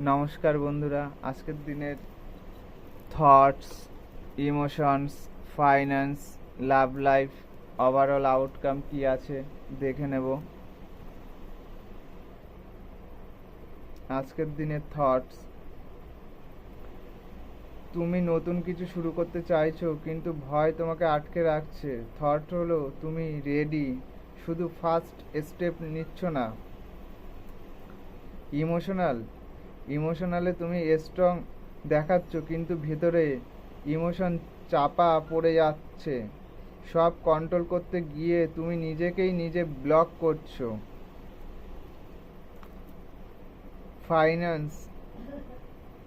নমস্কার বন্ধুরা, আজকের দিনের thoughts, emotions, finance, love life, overall outcome কি আছে দেখে নেব। আজকের দিনের থটস: তুমি নতুন কিছু শুরু করতে চাইছো কিন্তু ভয় তোমাকে আটকে রাখছে। থট হলো তুমি রেডি, শুধু ফার্স্ট স্টেপ নিচ্ছ না। ইমোশনালে তুমি স্ট্রং দেখাচ্ছ কিন্তু ভেতরে ইমোশন চাপা পড়ে যাচ্ছে। সব কন্ট্রোল করতে গিয়ে তুমি নিজে ব্লক করছো। ফাইন্যান্স,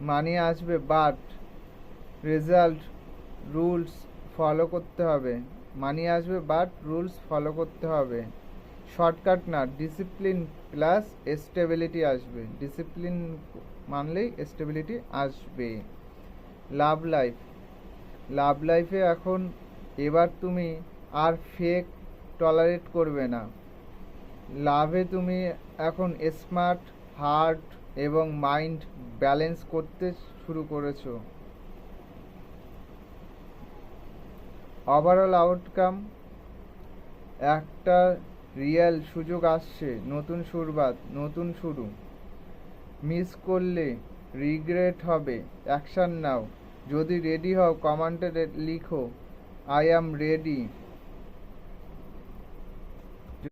মানি আসবে বাট রেজাল্ট রুলস ফলো করতে হবে। রুলস ফলো করতে হবে। শর্টকাট না, ডিসিপ্লিন প্লাস স্টেবিলিটি আসবে। ডিসিপ্লিন মানলেই স্টেবিলিটি আসবে। লাভ লাইফ, লাইফে এবার তুমি আর ফেক টলারেট করবে না। লাভে তুমি এখন স্মার্ট, হার্ট এবং মাইন্ড ব্যালেন্স করতে শুরু করেছো। ওভারঅল আউটকাম: একটা রিয়েল সুযোগ আসছে, নতুন শুরু। মিস করলে রিগ্রেট হবে। অ্যাকশন নাও। যদি রেডি হও কমেন্টে লিখো আই অ্যাম রেডি।